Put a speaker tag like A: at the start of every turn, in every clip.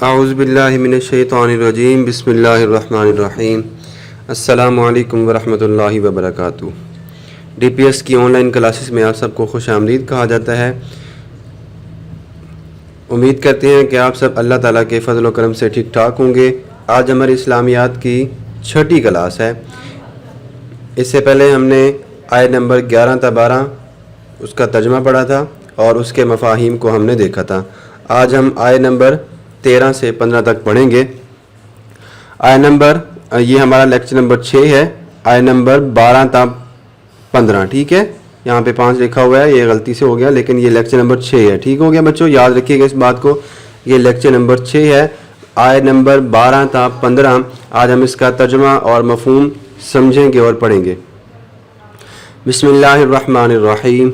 A: اعوذ باللہ من الشیطان الرجیم بسم اللہ الرحمن الرحیم السلام علیکم ورحمۃ اللہ وبرکاتہ۔ ڈی پی ایس کی آن لائن کلاسز میں آپ سب کو خوش آمدید کہا جاتا ہے۔ امید کرتے ہیں کہ آپ سب اللہ تعالیٰ کے فضل و کرم سے ٹھیک ٹھاک ہوں گے۔ آج ہماری اسلامیات کی 6ٹھی کلاس ہے۔ اس سے پہلے ہم نے آیت نمبر 11 تا 12 اس کا ترجمہ پڑھا تھا اور اس کے مفاہیم کو ہم نے دیکھا تھا۔ آج ہم آیت نمبر 13 سے 15 تک پڑھیں گے۔ آیت نمبر یہ ہمارا لیکچر نمبر 6 ہے، آیت نمبر 12 تا 15، ٹھیک ہے؟ یہاں پہ 5 لکھا ہوا ہے، یہ غلطی سے ہو گیا، لیکن یہ لیکچر نمبر 6 ہے، ٹھیک ہو گیا بچوں؟ یاد رکھیے گا اس بات کو، یہ لیکچر نمبر 6 ہے، آیت نمبر 12 تا 15۔ آج ہم اس کا ترجمہ اور مفہوم سمجھیں گے اور پڑھیں گے۔ بسم اللہ الرحمن الرحیم۔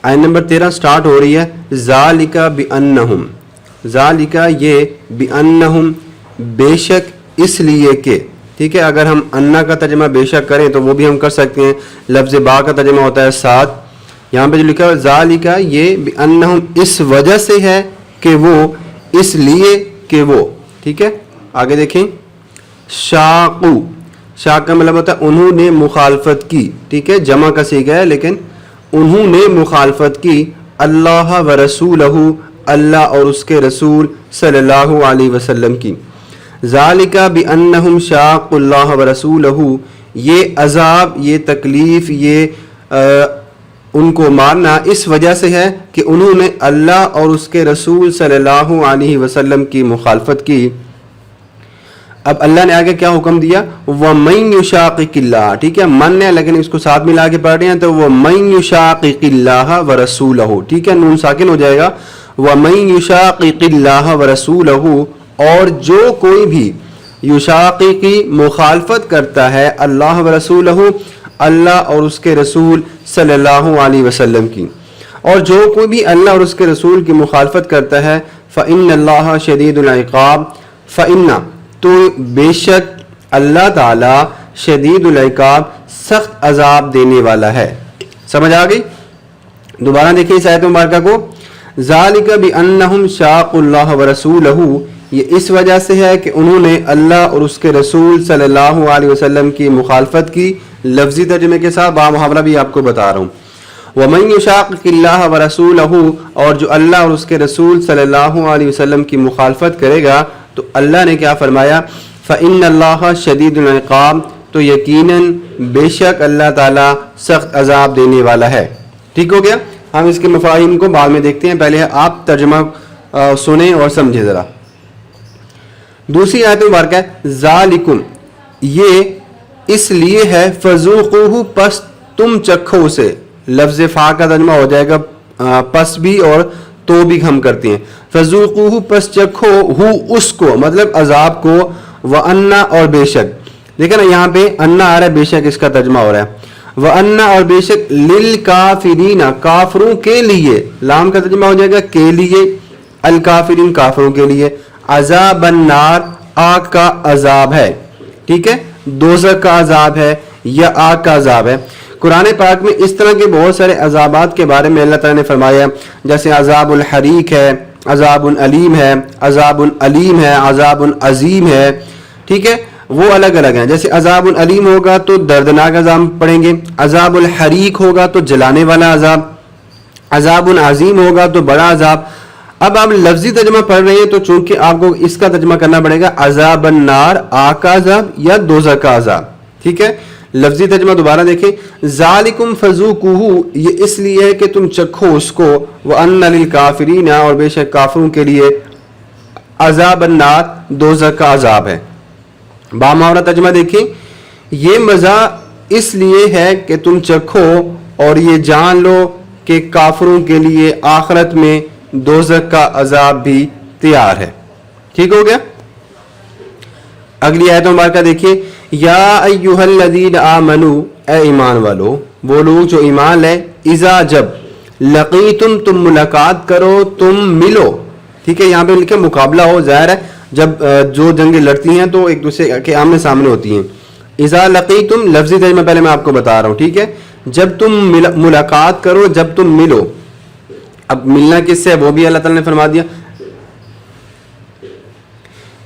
A: آیت نمبر 13 سٹارٹ ہو رہی ہے، ذالک بانہم، ذالک یہ، بانہم بے شک، اس لیے کہ، ٹھیک ہے؟ اگر ہم انا کا ترجمہ بے شک کریں تو وہ بھی ہم کر سکتے ہیں۔ لفظ با کا ترجمہ ہوتا ہے ساتھ۔ یہاں پہ جو لکھا ہے ذالک یہ، بانہم اس وجہ سے ہے کہ وہ، اس لیے کہ وہ، ٹھیک ہے؟ آگے دیکھیں، شاقو، شاق کا مطلب ہوتا ہے انہوں نے مخالفت کی، ٹھیک ہے؟ جمع کا صیغہ ہے لیکن انہوں نے مخالفت کی، اللہ و رسولہ، اللہ اور اس کے رسول صلی اللہ علیہ وسلم کی۔ ذالک بانہم شاقوا اللہ و رسولہ، یہ عذاب، یہ تکلیف، یہ ان کو مارنا اس وجہ سے ہے کہ انہوں نے اللہ اور اس کے رسول صلی اللہ علیہ وسلم کی مخالفت کی۔ اب اللہ نے آگے کیا حکم دیا؟ وَمَن يُشَاقِقِ اللَّهَ، ٹھیک ہے؟ من ہے لیکن اس کو ساتھ ملا کے پڑھ رہے ہیں تو وَمَن يُشَاقِقِ اللَّهَ وَرَسُولَهُ، ٹھیک ہے؟ نون ساکن ہو جائے گا، وَمَن يُشَاقِقِ اللَّهَ وَرَسُولَهُ، اور جو کوئی بھی یشاققی مخالفت کرتا ہے اللہ و رسولہ، اللہ اور اس کے رسول صلی اللہ علیہ وسلم کی، اور جو کوئی بھی اللہ اور اس کے رسول کی مخالفت کرتا ہے، فَإِنَّ اللَّهَ شَدِيدُ الْعِقَابِ، فَإِنَّ تو بے شک اللہ تعالی شدید العقاب سخت عذاب دینے والا ہے۔ سمجھ آ گئی؟ دوبارہ دیکھیں اس آیت مبارکہ کو، ذالک بانہم شاقوا اللہ ورسولہ، یہ اس وجہ سے ہے کہ انہوں نے اللہ اور اس کے رسول صلی اللہ علیہ وسلم کی مخالفت کی۔ لفظی ترجمے کے ساتھ با محاورہ بھی آپ کو بتا رہا ہوں۔ وَمَن يُشَاقِقِ اللَّهَ وَرَسُولَهُ، اور جو اللہ اور اس کے رسول صلی اللہ علیہ وسلم کی مخالفت کرے گا تو اللہ نے کیا فرمایا؟ فَإِنَّ اللَّهَ شَدِيدُ الْعِقَابِ، تو یقیناً بے شک اللہ تعالیٰ سخت عذاب دینے والا ہے۔ ٹھیک ہو گیا؟ ہم اس کے مفاہیم کو بعد میں دیکھتے ہیں، پہلے آپ ترجمہ سنیں اور سمجھیں ذرا۔ دوسری آیت مبارکہ ہے، ذالکم یہ اس لیے ہے، فذوقوہ پس تم چکھو اسے۔ لفظ فا کا ترجمہ ہو جائے گا پس بھی اور تو بھی ہم کرتے ہیں۔ فذوقوہ پس چکھو، ہو اس کو، مطلب عذاب کو، وَأَنَّ اور بے شک، دیکھیں نا یہاں پہ انا آ رہا ہے، بے شک اس کا ترجمہ ہو رہا ہے، وَأَنَّ اور بے شک، لِلْكَافِرِينَ کافروں کے لیے، لام کا ترجمہ ہو جائے گا کے لیے، الکافرین کافروں کے لیے، عذاب النار آگ کا عذاب ہے، ٹھیک ہے؟ دوزخ کا عذاب ہے یا آگ کا عذاب ہے۔ قرآن پاک میں اس طرح کے بہت سارے عذابات کے بارے میں اللہ تعالیٰ نے فرمایا، جیسے عذاب الحریق ہے، عذاب علیم ہے، عذاب علیم ہے، عذاب عظیم ہے، ٹھیک ہے؟ وہ الگ الگ ہیں۔ جیسے عذاب علیم ہوگا تو دردناک عذاب پڑیں گے، عذاب الحریق ہوگا تو جلانے والا عذاب، عذاب عظیم ہوگا تو بڑا عذاب۔ اب آپ لفظی ترجمہ پڑھ رہے ہیں تو چونکہ آپ کو اس کا ترجمہ کرنا پڑے گا، عذاب النار آگ کا عذاب یا دوزخ کا عذاب، ٹھیک ہے؟ لفظی ترجمہ دوبارہ دیکھیں، ذالکم فذوقوہ یہ اس لیے ہے کہ تم چکھو اس کو، وَأَنَّ لِلْكَافِرِينَ اور بے شک کافروں کے لیے، عذاب النار دوزخ کا عذاب ہے۔ با محاورہ ترجمہ دیکھیں، یہ مزہ اس لیے ہے کہ تم چکھو اور یہ جان لو کہ کافروں کے لیے آخرت میں دوزخ کا عذاب بھی تیار ہے۔ ٹھیک ہو گیا؟ اگلی آیت مبارکہ دیکھیے، یا ایھا الذین آمنوا، اے ایمان والو، وہ لوگ جو ایمان لے، اذا جب، لقیتم تم ملاقات کرو، تم ملو، ٹھیک ہے؟ یہاں پہ لکھے مقابلہ ہو، ظاہر ہے جب جو جنگیں لڑتی ہیں تو ایک دوسرے کے آمنے سامنے ہوتی ہیں۔ اذا لقیتم لفظی ترجمہ پہلے میں آپ کو بتا رہا ہوں، ٹھیک ہے؟ جب تم ملاقات کرو، جب تم ملو۔ اب ملنا کس سے ہے وہ بھی اللہ تعالیٰ نے فرما دیا،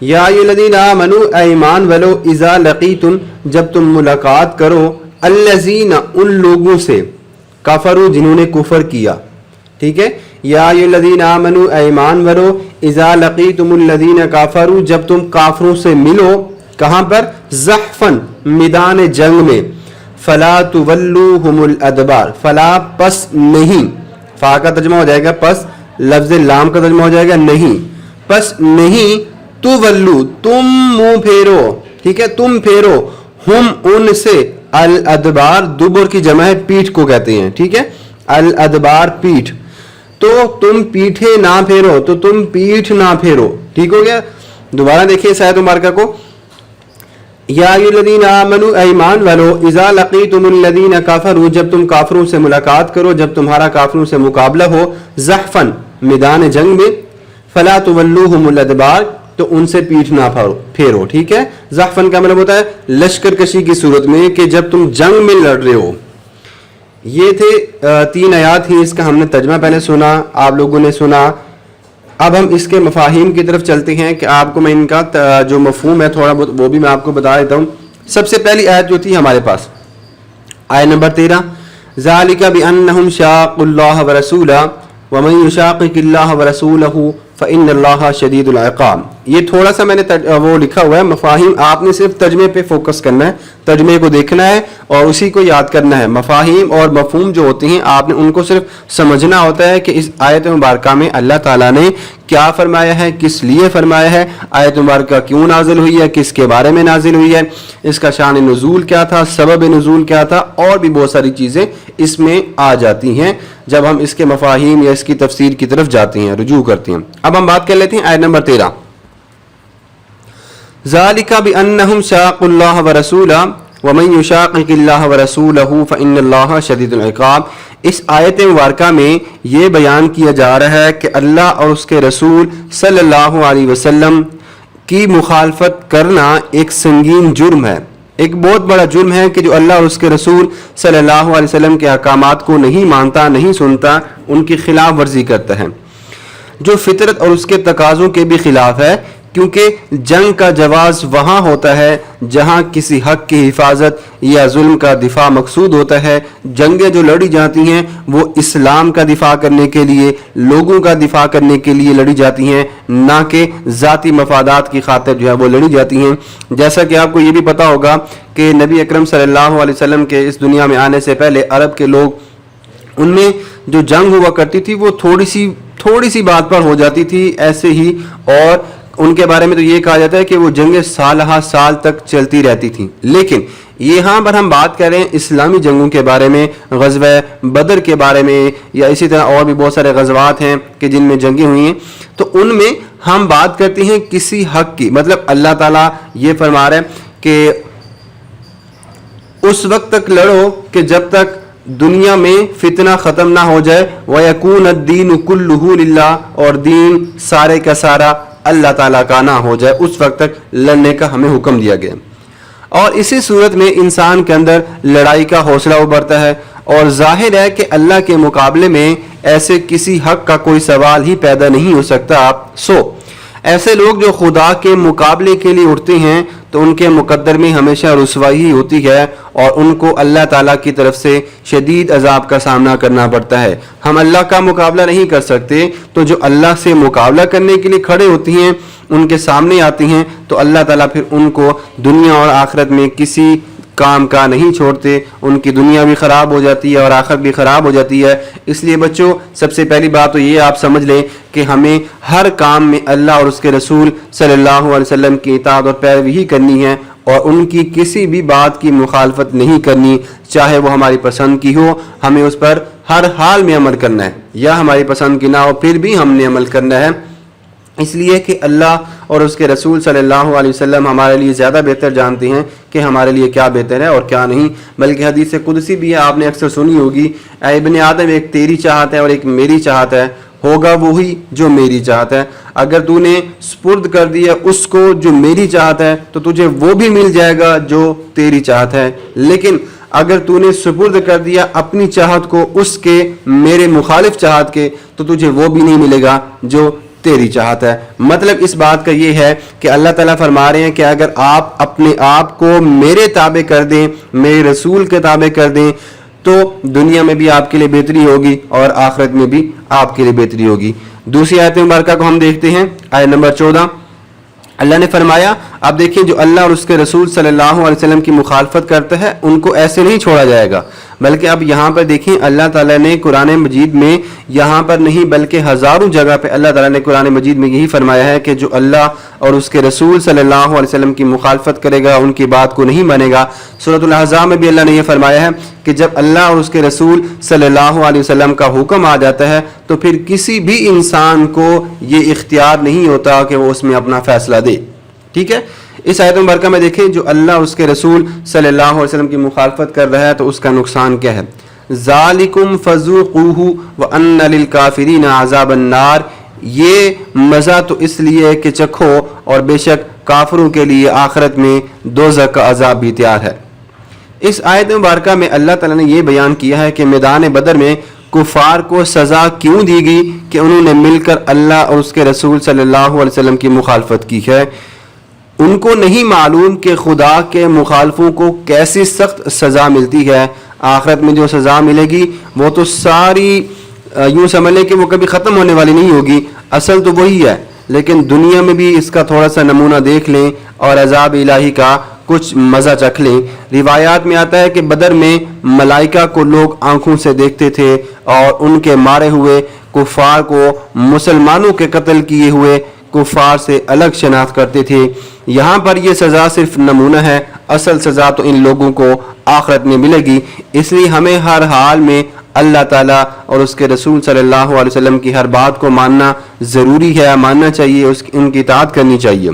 A: یا ایھالذین آمنوا اے ایمان والو اذا لقیتم جب تم ملاقات کرو الذین ان لوگوں سے کفروا جنہوں نے کفر کیا. ٹھیک ہے, یا ایھالذین آمنوا اے ایمان والو اذا لقیتم الذین کفروا جب تم کافروں سے ملو. کہاں پر؟ زحفاً میدان جنگ میں. فلا تولوہم الادبار, فلا پس نہیں, فا کا ترجمہ ہو جائے گا پس, لفظ لام کا ترجمہ ہو جائے گا نہیں, پس نہیں, تولو تم منہ پھیرو. ٹھیک ہے, تم پھیرو, ہم ان سے, الادبار دبر کی جمع ہے, پیٹھ کو کہتے ہیں. ٹھیک ہے, الادبار پیٹھ, تو تم پیٹھے نہ پھیرو, تو تم پیٹھ نہ پھیرو. ٹھیک ہو گیا. دوبارہ دیکھیے اس آیت مبارکہ کو. یا ایھالذین آمنوا اے ایمان والو اذا لقیتم الذین کفروا جب تم کافروں سے ملاقات کرو, جب تمہارا کافروں سے مقابلہ ہو, زحفاً میدان جنگ میں, فلا تولوہم الادبار تو ان سے پیٹھ نہ پھیرو. ٹھیک ہے, زحفاً کا مطلب ہوتا ہے لشکر کشی کی صورت میں, کہ جب تم جنگ میں لڑ رہے ہو. یہ تھے 3 آیات ہی, اس کا ہم نے ترجمہ پہلے سنا, آپ لوگوں نے سنا. اب ہم اس کے مفاہیم کی طرف چلتے ہیں کہ آپ کو میں ان کا جو مفہوم ہے تھوڑا بہت وہ بھی میں آپ کو بتا دیتا ہوں. سب سے پہلی آیت جو تھی ہمارے پاس, آیت نمبر 13, ذالک بانہم شاقوا اللہ ورسولہ ومن یشاقق اللہ ورسولہ فإن اللہ شدید العقاب. یہ تھوڑا سا میں نے وہ لکھا ہوا ہے مفاہیم, آپ نے صرف ترجمے پہ فوکس کرنا ہے, ترجمے کو دیکھنا ہے اور اسی کو یاد کرنا ہے. مفاہیم اور مفہوم جو ہوتے ہیں آپ نے ان کو صرف سمجھنا ہوتا ہے کہ اس آیت مبارکہ میں اللہ تعالیٰ نے کیا فرمایا ہے, کس لیے فرمایا ہے, آیت مبارکہ کیوں نازل ہوئی ہے, کس کے بارے میں نازل ہوئی ہے, اس کا شان نزول کیا تھا, سبب نزول کیا تھا, اور بھی بہت ساری چیزیں اس میں آ جاتی ہیں جب ہم اس کے مفاہیم یا اس کی تفسیر کی طرف جاتے ہیں, رجوع کرتے ہیں. اب ہم بات کر لیتے ہیں آیت نمبر 13. ذالک بانہم شاقوا اللہ ورسولہ ومن یشاقق اللہ ورسولہ فإن اللہ شدید العقاب. اس آیت مبارکہ میں یہ بیان کیا جا رہا ہے کہ اللہ اور اس کے رسول صلی اللہ علیہ وسلم کی مخالفت کرنا ایک سنگین جرم ہے, ایک بہت بڑا جرم ہے کہ جو اللہ اور اس کے رسول صلی اللہ علیہ وسلم کے احکامات کو نہیں مانتا, نہیں سنتا, ان کی خلاف ورزی کرتا ہے, جو فطرت اور اس کے تقاضوں کے بھی خلاف ہے. کیونکہ جنگ کا جواز وہاں ہوتا ہے جہاں کسی حق کی حفاظت یا ظلم کا دفاع مقصود ہوتا ہے. جنگیں جو لڑی جاتی ہیں وہ اسلام کا دفاع کرنے کے لیے, لوگوں کا دفاع کرنے کے لیے لڑی جاتی ہیں, نہ کہ ذاتی مفادات کی خاطر جو ہے وہ لڑی جاتی ہیں. جیسا کہ آپ کو یہ بھی پتا ہوگا کہ نبی اکرم صلی اللہ علیہ وسلم کے اس دنیا میں آنے سے پہلے عرب کے لوگ, ان میں جو جنگ ہوا کرتی تھی وہ تھوڑی سی بات پر ہو جاتی تھی ایسے ہی, اور ان کے بارے میں تو یہ کہا جاتا ہے کہ وہ جنگیں سالہ سال تک چلتی رہتی تھیں. لیکن یہاں پر ہم بات کریں اسلامی جنگوں کے بارے میں, غزوہ بدر کے بارے میں, یا اسی طرح اور بھی بہت سارے غزوات ہیں کہ جن میں جنگیں ہوئی ہیں, تو ان میں ہم بات کرتے ہیں کسی حق کی. مطلب اللہ تعالیٰ یہ فرما رہا ہے کہ اس وقت تک لڑو کہ جب تک دنیا میں فتنہ ختم نہ ہو جائے, وَيَكُونَ الدِّينُ كُلُّهُ لِلَّهِ, اور دین سارے کا سارا اللہ تعالیٰ کا نہ ہو جائے, اس وقت تک لڑنے کا ہمیں حکم دیا گیا. اور اسی صورت میں انسان کے اندر لڑائی کا حوصلہ ابھرتا ہے, اور ظاہر ہے کہ اللہ کے مقابلے میں ایسے کسی حق کا کوئی سوال ہی پیدا نہیں ہو سکتا. ایسے لوگ جو خدا کے مقابلے کے لیے اٹھتے ہیں تو ان کے مقدر میں ہمیشہ رسوائی ہوتی ہے, اور ان کو اللہ تعالیٰ کی طرف سے شدید عذاب کا سامنا کرنا پڑتا ہے. ہم اللہ کا مقابلہ نہیں کر سکتے, تو جو اللہ سے مقابلہ کرنے کے لیے کھڑے ہوتی ہیں, ان کے سامنے آتی ہیں, تو اللہ تعالیٰ پھر ان کو دنیا اور آخرت میں کسی کام کا نہیں چھوڑتے. ان کی دنیا بھی خراب ہو جاتی ہے اور آخرت بھی خراب ہو جاتی ہے. اس لیے بچوں, سب سے پہلی بات تو یہ آپ سمجھ لیں کہ ہمیں ہر کام میں اللہ اور اس کے رسول صلی اللہ علیہ وسلم کی اطاعت اور پیروی ہی کرنی ہے, اور ان کی کسی بھی بات کی مخالفت نہیں کرنی, چاہے وہ ہماری پسند کی ہو. ہمیں اس پر ہر حال میں عمل کرنا ہے, یا ہماری پسند کی نہ ہو پھر بھی ہم نے عمل کرنا ہے. اس لیے کہ اللہ اور اس کے رسول صلی اللہ علیہ وسلم ہمارے لیے زیادہ بہتر جانتے ہیں کہ ہمارے لیے کیا بہتر ہے اور کیا نہیں. بلکہ حدیث قدسی بھی ہے, آپ نے اکثر سنی ہوگی, اے ابن آدم, ایک تیری چاہت ہے اور ایک میری چاہت ہے, ہوگا وہی جو میری چاہت ہے. اگر تو نے سپرد کر دیا اس کو جو میری چاہت ہے تو تجھے وہ بھی مل جائے گا جو تیری چاہت ہے, لیکن اگر تو نے سپرد کر دیا اپنی چاہت کو اس کے میرے مخالف چاہت کے, تو تجھے وہ بھی نہیں ملے گا جو تیری چاہت ہے۔ مطلب اس بات کا یہ ہے کہ اللہ تعالیٰ فرما رہے ہیں کہ اگر آپ اپنے آپ کو میرے تابع کر دیں، میرے رسول کے تابع کر دیں، تو دنیا میں بھی آپ کے لیے بہتری ہوگی اور آخرت میں بھی آپ کے لیے بہتری ہوگی۔ دوسری آیت مبارکہ کو ہم دیکھتے ہیں، آیت نمبر 14۔ اللہ نے فرمایا، آپ دیکھیں جو اللہ اور اس کے رسول صلی اللہ علیہ وسلم کی مخالفت کرتا ہے ان کو ایسے نہیں چھوڑا جائے گا، بلکہ اب یہاں پر دیکھیں اللہ تعالیٰ نے قرآن مجید میں یہاں پر نہیں بلکہ ہزاروں جگہ پہ اللہ تعالیٰ نے قرآن مجید میں یہی فرمایا ہے کہ جو اللہ اور اس کے رسول صلی اللہ علیہ وسلم کی مخالفت کرے گا، ان کی بات کو نہیں مانے گا۔ سورۃ الاحزاب میں بھی اللہ نے یہ فرمایا ہے کہ جب اللہ اور اس کے رسول صلی اللہ علیہ وسلم کا حکم آ جاتا ہے تو پھر کسی بھی انسان کو یہ اختیار نہیں ہوتا کہ وہ اس میں اپنا فیصلہ دے۔ ٹھیک ہے، اس آیت مبارکہ میں دیکھیں جو اللہ اور اس کے رسول صلی اللہ علیہ وسلم کی مخالفت کر رہا ہے تو اس کا نقصان کیا ہے۔ ذالکم فذوقوہ وان للکافرین عذاب النار، یہ مزہ تو اس لیے کہ چکھو اور بے شک کافروں کے لیے آخرت میں دوزخ کا عذاب بھی تیار ہے۔ اس آیت مبارکہ میں اللہ تعالیٰ نے یہ بیان کیا ہے کہ میدان بدر میں کفار کو سزا کیوں دی گئی کہ انہوں نے مل کر اللہ اور اس کے رسول صلی اللہ علیہ وسلم کی مخالفت کی ہے۔ ان کو نہیں معلوم کہ خدا کے مخالفوں کو کیسی سخت سزا ملتی ہے۔ آخرت میں جو سزا ملے گی وہ تو ساری یوں سمجھ لیں کہ وہ کبھی ختم ہونے والی نہیں ہوگی، اصل تو وہی ہے، لیکن دنیا میں بھی اس کا تھوڑا سا نمونہ دیکھ لیں اور عذاب الہی کا کچھ مزہ چکھ لیں۔ روایات میں آتا ہے کہ بدر میں ملائکہ کو لوگ آنکھوں سے دیکھتے تھے اور ان کے مارے ہوئے کفار کو مسلمانوں کے قتل کیے ہوئے کفار سے الگ شناخت کرتے تھے۔ یہاں پر یہ سزا صرف نمونہ ہے، اصل سزا تو ان لوگوں کو آخرت میں ملے گی۔ اس لیے ہمیں ہر حال میں اللہ تعالیٰ اور اس کے رسول صلی اللہ علیہ وسلم کی ہر بات کو ماننا ضروری ہے، ماننا چاہیے، ان کی اطاعت کرنی چاہیے۔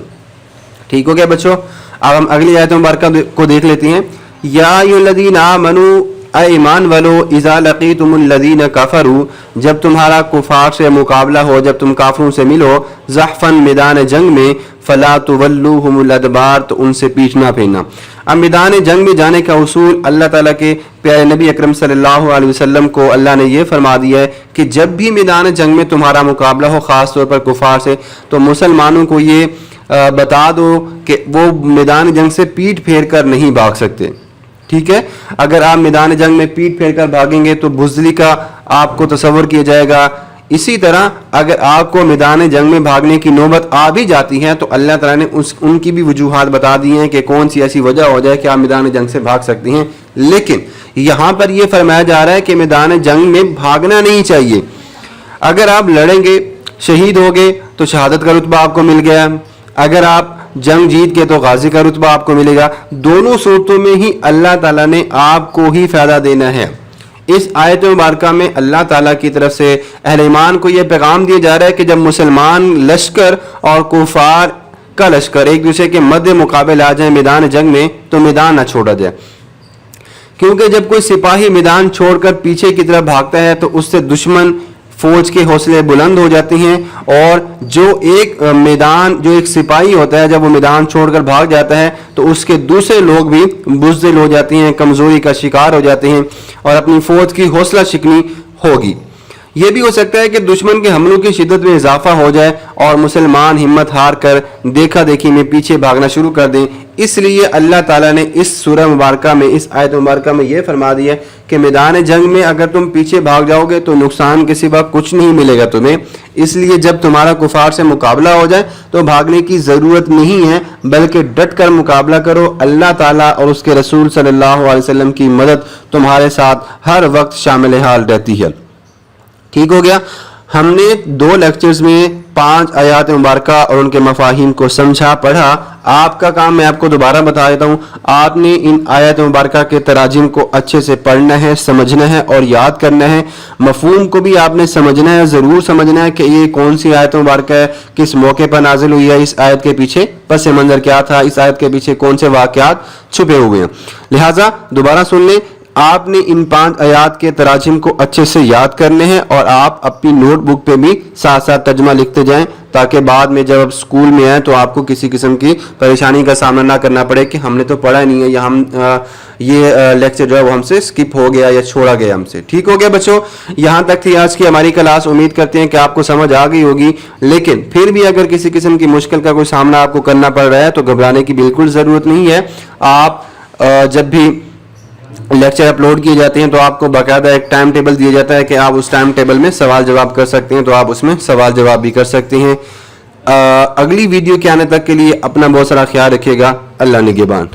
A: ٹھیک ہو گیا بچوں؟ اب ہم اگلی آیت مبارکہ کو دیکھ لیتے ہیں۔ یا ایھا الذین آمنوا، اے ایمان والو، اذا لقیتم الذین کفروا، جب تمہارا کفار سے مقابلہ ہو، جب تم کافروں سے ملو، زحفا میدان جنگ میں، فلا تولوہم الادبار، تو ان سے پیچھ نہ پھیرنا۔ اب میدان جنگ میں جانے کا اصول اللہ تعالیٰ کے پیارے نبی اکرم صلی اللہ علیہ وسلم کو اللہ نے یہ فرما دیا ہے کہ جب بھی میدان جنگ میں تمہارا مقابلہ ہو، خاص طور پر کفار سے، تو مسلمانوں کو یہ بتا دو کہ وہ میدان جنگ سے پیٹھ پھیر کر نہیں بھاگ سکتے۔ ٹھیک ہے، اگر آپ میدان جنگ میں پیٹھ پھیر کر بھاگیں گے تو بزدلی کا آپ کو تصور کیا جائے گا۔ اسی طرح اگر آپ کو میدان جنگ میں بھاگنے کی نوبت آ بھی جاتی ہے تو اللہ تعالیٰ نے ان کی بھی وجوہات بتا دی ہیں کہ کون سی ایسی وجہ ہو جائے کہ آپ میدان جنگ سے بھاگ سکتے ہیں، لیکن یہاں پر یہ فرمایا جا رہا ہے کہ میدان جنگ میں بھاگنا نہیں چاہیے۔ اگر آپ لڑیں گے، شہید ہو گئے تو شہادت کا رتبہ آپ کو مل گیا، اگر آپ جنگ جیت کے تو غازی کا رتبہ آپ کو ملے گا۔ دونوں صورتوں میں ہی اللہ تعالیٰ نے آپ کو ہی فائدہ دینا ہے۔ اس آیت مبارکہ میں اللہ تعالیٰ کی طرف سے اہل ایمان کو یہ پیغام دیا جا رہا ہے کہ جب مسلمان لشکر اور کفار کا لشکر ایک دوسرے کے مد مقابل آ جائیں میدان جنگ میں تو میدان نہ چھوڑا جائے، کیونکہ جب کوئی سپاہی میدان چھوڑ کر پیچھے کی طرف بھاگتا ہے تو اس سے دشمن فوج کے حوصلے بلند ہو جاتے ہیں، اور جو ایک سپاہی ہوتا ہے جب وہ میدان چھوڑ کر بھاگ جاتا ہے تو اس کے دوسرے لوگ بھی بزدل ہو جاتے ہیں، کمزوری کا شکار ہو جاتے ہیں اور اپنی فوج کی حوصلہ شکنی ہوگی۔ یہ بھی ہو سکتا ہے کہ دشمن کے حملوں کی شدت میں اضافہ ہو جائے اور مسلمان ہمت ہار کر دیکھا دیکھی میں پیچھے بھاگنا شروع کر دیں۔ اس لیے اللہ تعالیٰ نے اس سورہ مبارکہ میں، اس آیت مبارکہ میں یہ فرما دیا کہ میدان جنگ میں اگر تم پیچھے بھاگ جاؤ گے تو نقصان کے سوا کچھ نہیں ملے گا تمہیں۔ اس لیے جب تمہارا کفار سے مقابلہ ہو جائے تو بھاگنے کی ضرورت نہیں ہے، بلکہ ڈٹ کر مقابلہ کرو۔ اللہ تعالیٰ اور اس کے رسول صلی اللہ علیہ وسلم کی مدد تمہارے ساتھ ہر وقت شامل حال رہتی ہے۔ ٹھیک ہو گیا؟ ہم نے 2 لیکچرز میں 5 آیات مبارکہ اور ان کے مفاہیم کو سمجھا، پڑھا۔ آپ کا کام میں آپ کو دوبارہ بتا دیتا ہوں، آپ نے ان آیات مبارکہ کے تراجم کو اچھے سے پڑھنا ہے، سمجھنا ہے اور یاد کرنا ہے۔ مفہوم کو بھی آپ نے سمجھنا ہے، ضرور سمجھنا ہے کہ یہ کون سی آیت مبارکہ ہے، کس موقع پر نازل ہوئی ہے، اس آیت کے پیچھے پس منظر کیا تھا، اس آیت کے پیچھے کون سے واقعات چھپے ہوئے ہیں۔ لہٰذا دوبارہ سن لیں، آپ نے ان 5 آیات کے تراجم کو اچھے سے یاد کرنے ہیں اور آپ اپنی نوٹ بک پہ بھی ساتھ ساتھ ترجمہ لکھتے جائیں تاکہ بعد میں جب آپ اسکول میں آئیں تو آپ کو کسی قسم کی پریشانی کا سامنا نہ کرنا پڑے کہ ہم نے تو پڑھا نہیں ہے یا ہم یہ لیکچر جو ہے وہ ہم سے اسکپ ہو گیا یا چھوڑا گیا ہم سے. ٹھیک ہو گیا بچوں, یہاں تک تھی آج کی ہماری کلاس. امید کرتے ہیں کہ آپ کو سمجھ آ گئی ہوگی, لیکن پھر بھی اگر کسی قسم کی مشکل کا کوئی سامنا آپ کو کرنا پڑ رہا ہے تو گھبرانے کی بالکل ضرورت نہیں ہے. آپ جب بھی لیکچر اپلوڈ کیے جاتے ہیں تو آپ کو باقاعدہ ایک ٹائم ٹیبل دیا جاتا ہے کہ آپ اس ٹائم ٹیبل میں سوال جواب کر سکتے ہیں, تو آپ اس میں سوال جواب بھی کر سکتے ہیں. اگلی ویڈیو کے آنے تک کے لیے اپنا بہت سارا خیال رکھیے گا. اللہ نگہبان.